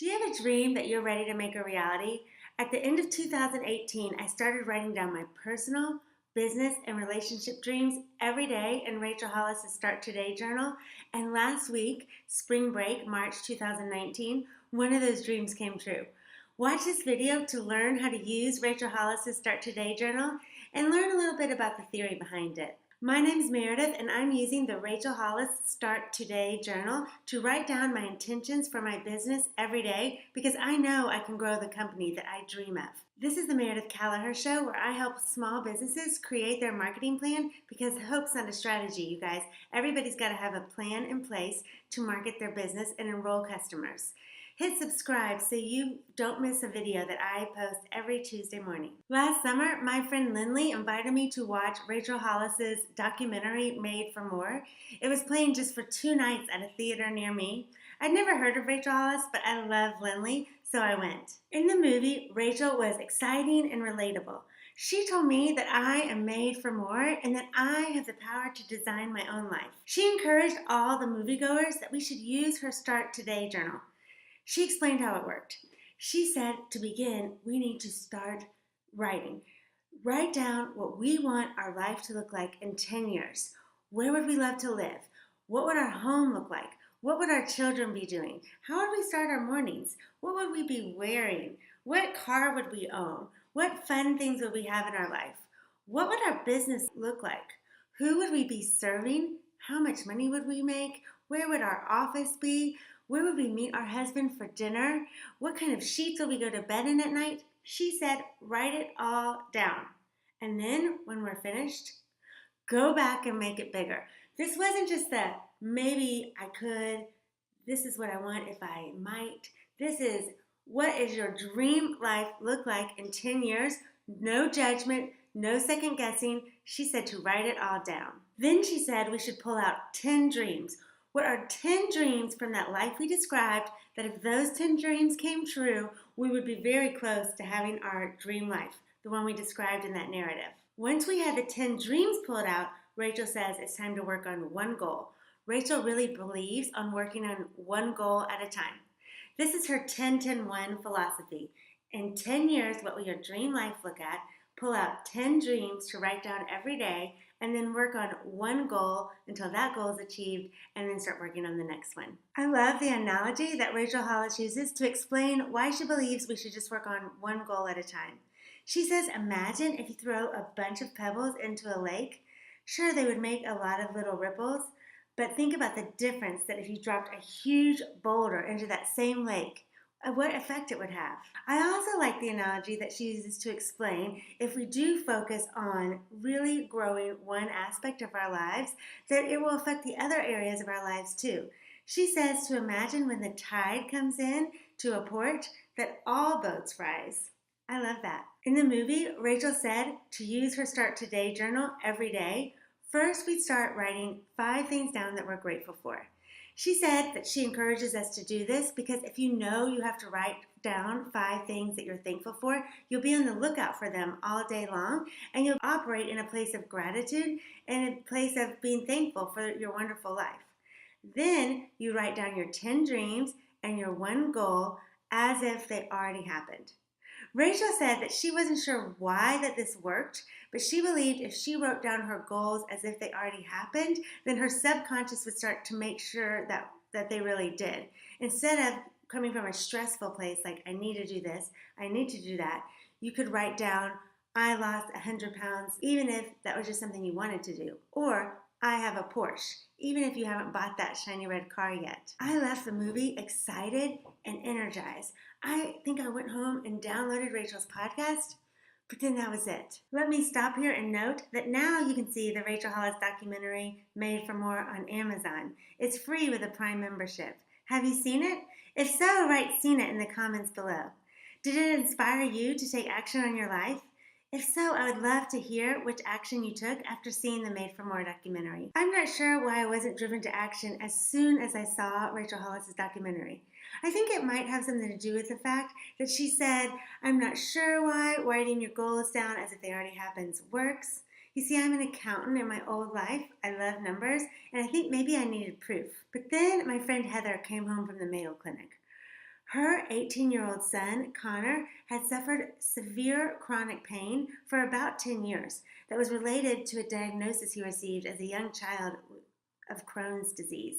Do you have a dream that you're ready to make a reality? At the end of 2018, I started writing down my personal, business, and relationship dreams every day in Rachel Hollis' Start Today journal. And last week, spring break, March 2019, one of those dreams came true. Watch this video to learn how to use Rachel Hollis' Start Today journal and learn a little bit about the theory behind it. My name's Meredith, and I'm using the Rachel Hollis Start Today journal to write down my intentions for my business every day because I know I can grow the company that I dream of. This is the Meredith Callagher Show, where I help small businesses create their marketing plan because hope's not a strategy, you guys. Everybody's got to have a plan in place to market their business and enroll customers. Hit subscribe so you don't miss a video that I post every Tuesday morning. Last summer, my friend Lindley invited me to watch Rachel Hollis's documentary Made for More. It was playing just for 2 nights at a theater near me. I'd never heard of Rachel Hollis, but I love Lindley, so I went. In the movie, Rachel was exciting and relatable. She told me that I am made for more and that I have the power to design my own life. She encouraged all the moviegoers that we should use her Start Today journal. She explained how it worked. She said to begin, we need to start writing. Write down what we want our life to look like in 10 years. Where would we love to live? What would our home look like? What would our children be doing? How would we start our mornings? What would we be wearing? What car would we own? What fun things would we have in our life? What would our business look like? Who would we be serving? How much money would we make? Where would our office be? Where would we meet our husband for dinner? What kind of sheets will we go to bed in at night? She said, write it all down. And then when we're finished, go back and make it bigger. This wasn't just the maybe I could, this is what I want if I might. This is what is your dream life look like in 10 years? No judgment, no second guessing. She said to write it all down. Then she said we should pull out 10 dreams. What are 10 dreams from that life we described that if those 10 dreams came true, we would be very close to having our dream life, the one we described in that narrative. Once we had the 10 dreams pulled out, Rachel says it's time to work on one goal. Rachel really believes on working on one goal at a time. This is her 10-10-1 philosophy. In 10 years, what will your dream life look at? Pull out 10 dreams to write down every day, and then work on one goal until that goal is achieved, and then start working on the next one. I love the analogy that Rachel Hollis uses to explain why she believes we should just work on one goal at a time. She says, imagine if you throw a bunch of pebbles into a lake. Sure, they would make a lot of little ripples, but think about the difference that if you dropped a huge boulder into that same lake, what effect it would have. I also like the analogy that she uses to explain if we do focus on really growing one aspect of our lives, that it will affect the other areas of our lives too. She says to imagine when the tide comes in to a port that all boats rise. I love that. In the movie, Rachel said to use her Start Today journal every day. First, we'd start writing 5 things down that we're grateful for. She said that she encourages us to do this because if you know you have to write down 5 things that you're thankful for, you'll be on the lookout for them all day long, and you'll operate in a place of gratitude and a place of being thankful for your wonderful life. Then you write down your 10 dreams and your one goal as if they already happened. Rachel said that she wasn't sure why that this worked, but she believed if she wrote down her goals as if they already happened, then her subconscious would start to make sure that they really did. Instead of coming from a stressful place like, I need to do this, I need to do that, you could write down, I lost 100 pounds, even if that was just something you wanted to do. Or, I have a Porsche, even if you haven't bought that shiny red car yet. I left the movie excited and energized. I think I went home and downloaded Rachel's podcast, but then that was it. Let me stop here and note that now you can see the Rachel Hollis documentary Made for More on Amazon. It's free with a Prime membership. Have you seen it? If so, write "seen it" in the comments below. Did it inspire you to take action on your life? If so, I would love to hear which action you took after seeing the Made for More documentary. I'm not sure why I wasn't driven to action as soon as I saw Rachel Hollis' documentary. I think it might have something to do with the fact that she said, I'm not sure why writing your goals down as if they already happened works. You see, I'm an accountant in my old life. I love numbers, and I think maybe I needed proof. But then my friend Heather came home from the Mayo Clinic. Her 18-year-old son, Connor, had suffered severe chronic pain for about 10 years that was related to a diagnosis he received as a young child of Crohn's disease.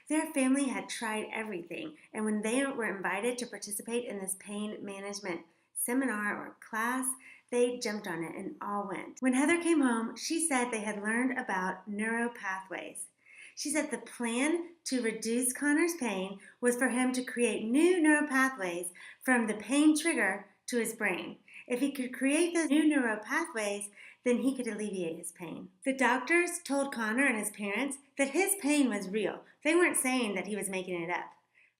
Their family had tried everything, and when they were invited to participate in this pain management seminar or class, they jumped on it and all went. When Heather came home, she said they had learned about neuropathways. She said the plan to reduce Connor's pain was for him to create new neuropathways from the pain trigger to his brain. If he could create those new neuropathways, then he could alleviate his pain. The doctors told Connor and his parents that his pain was real. They weren't saying that he was making it up.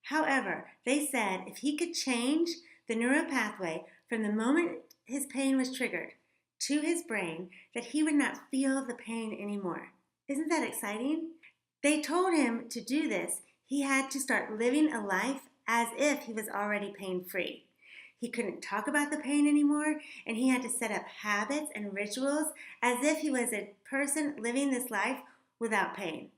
However, they said if he could change the neuropathway from the moment his pain was triggered to his brain, that he would not feel the pain anymore. Isn't that exciting? They told him to do this, he had to start living a life as if he was already pain-free. He couldn't talk about the pain anymore, and he had to set up habits and rituals as if he was a person living this life without pain.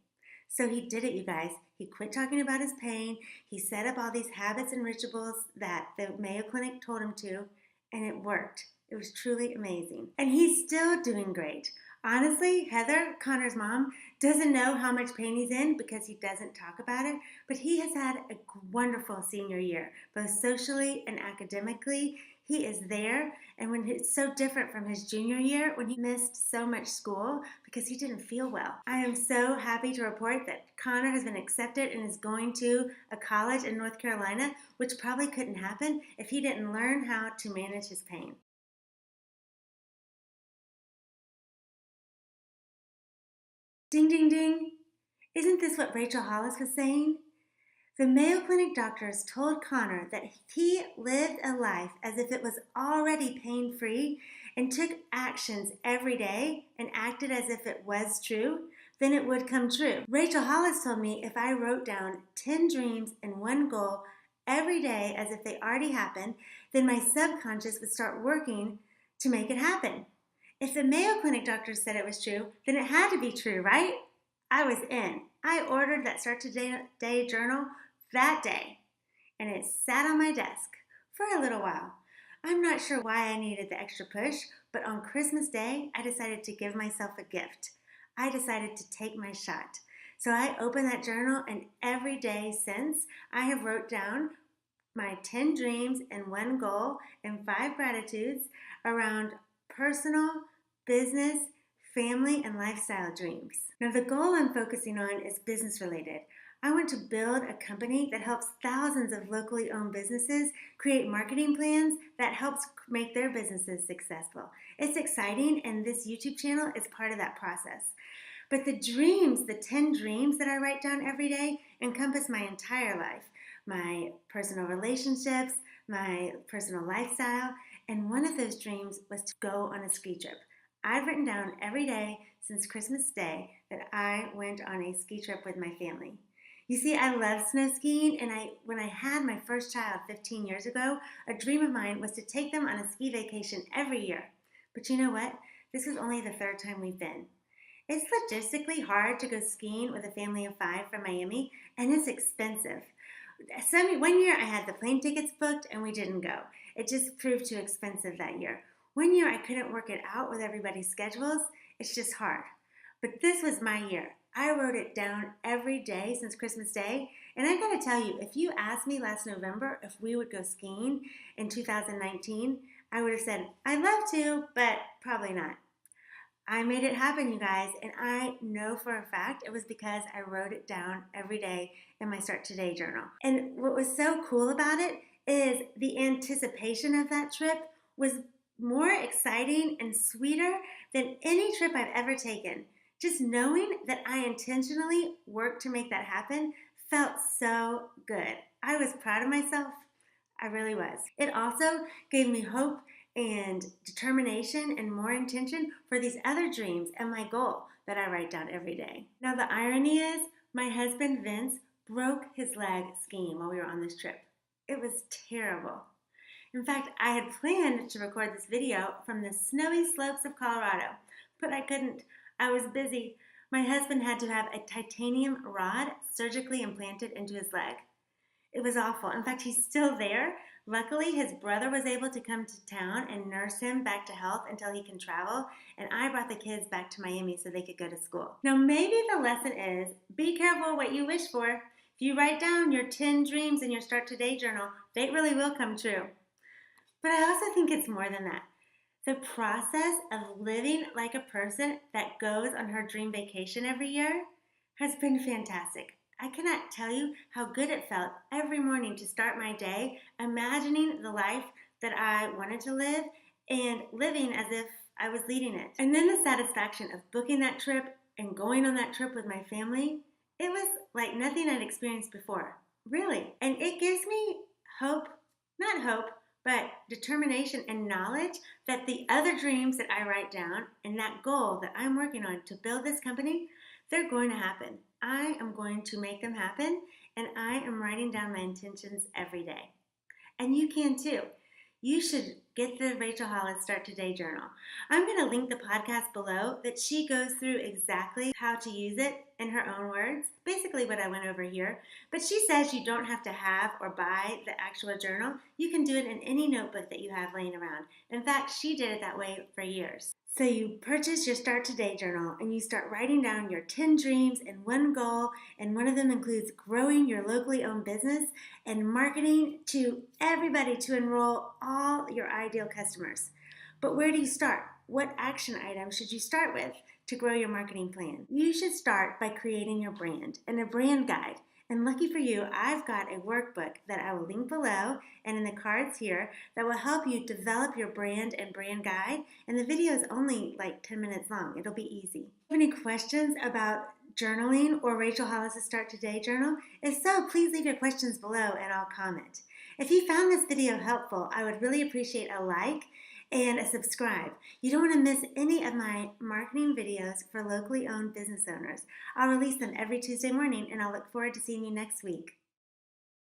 So he did it, you guys. He quit talking about his pain. He set up all these habits and rituals that the Mayo Clinic told him to, and it worked. It was truly amazing. And he's still doing great. Honestly, Heather, Connor's mom, doesn't know how much pain he's in because he doesn't talk about it, but he has had a wonderful senior year, both socially and academically. He is there, and when it's so different from his junior year when he missed so much school because he didn't feel well. I am so happy to report that Connor has been accepted and is going to a college in North Carolina, which probably couldn't happen if he didn't learn how to manage his pain. Ding, ding, ding. Isn't this what Rachel Hollis was saying? The Mayo Clinic doctors told Connor that if he lived a life as if it was already pain-free and took actions every day and acted as if it was true, then it would come true. Rachel Hollis told me if I wrote down 10 dreams and one goal every day as if they already happened, then my subconscious would start working to make it happen. If the Mayo Clinic doctors said it was true, then it had to be true, right? I was in. I ordered that Start Today journal that day, and it sat on my desk for a little while. I'm not sure why I needed the extra push, but on Christmas Day, I decided to give myself a gift. I decided to take my shot. So I opened that journal, and every day since, I have wrote down my 10 dreams and one goal and 5 gratitudes around personal, business, family, and lifestyle dreams. Now, the goal I'm focusing on is business related. I want to build a company that helps thousands of locally owned businesses create marketing plans that helps make their businesses successful. It's exciting, and this YouTube channel is part of that process. But the dreams, the 10 dreams that I write down every day, encompass my entire life, my personal relationships, my personal lifestyle, and one of those dreams was to go on a ski trip. I've written down every day since Christmas Day that I went on a ski trip with my family. You see, I love snow skiing, and when I had my first child 15 years ago, a dream of mine was to take them on a ski vacation every year. But you know what? This is only the 3rd time we've been. It's logistically hard to go skiing with a family of 5 from Miami, and it's expensive. One year I had the plane tickets booked and we didn't go. It just proved too expensive that year. One year I couldn't work it out with everybody's schedules. It's just hard. But this was my year. I wrote it down every day since Christmas Day. And I gotta tell you, if you asked me last November if we would go skiing in 2019, I would have said, I'd love to, but probably not. I made it happen, you guys, and I know for a fact it was because I wrote it down every day in my Start Today journal. And what was so cool about it is the anticipation of that trip was more exciting and sweeter than any trip I've ever taken. Just knowing that I intentionally worked to make that happen felt so good. I was proud of myself. I really was. It also gave me hope and determination and more intention for these other dreams and my goal that I write down every day. Now, the irony is my husband Vince broke his leg skiing while we were on this trip. It was terrible. In fact, I had planned to record this video from the snowy slopes of Colorado, but I couldn't. I was busy. My husband had to have a titanium rod surgically implanted into his leg. It was awful. In fact, he's still there. Luckily, his brother was able to come to town and nurse him back to health until he can travel, and I brought the kids back to Miami so they could go to school. Now, maybe the lesson is be careful what you wish for. If you write down your 10 dreams in your Start Today journal, they really will come true. But I also think it's more than that. The process of living like a person that goes on her dream vacation every year has been fantastic. I cannot tell you how good it felt every morning to start my day imagining the life that I wanted to live and living as if I was leading it. And then the satisfaction of booking that trip and going on that trip with my family, it was like nothing I'd experienced before. Really. And it gives me hope, not hope, but determination and knowledge that the other dreams that I write down and that goal that I'm working on to build this company, they're going to happen. I am going to make them happen, and I am writing down my intentions every day. And you can too. You should get the Rachel Hollis Start Today journal. I'm going to link the podcast below that she goes through exactly how to use it in her own words, basically what I went over here. But she says you don't have to have or buy the actual journal. You can do it in any notebook that you have laying around. In fact, she did it that way for years. So you purchase your Start Today journal and you start writing down your 10 dreams and one goal, and one of them includes growing your locally owned business and marketing to everybody to enroll all your ideal customers. But where do you start? What action item should you start with to grow your marketing plan? You should start by creating your brand and a brand guide. And lucky for you, I've got a workbook that I will link below and in the cards here that will help you develop your brand and brand guide. And the video is only like 10 minutes long. It'll be easy. If you have any questions about journaling or Rachel Hollis' Start Today journal? If so, please leave your questions below and I'll comment. If you found this video helpful, I would really appreciate a like and a subscribe. You don't want to miss any of my marketing videos for locally owned business owners. I'll release them every Tuesday morning, and I'll look forward to seeing you next week.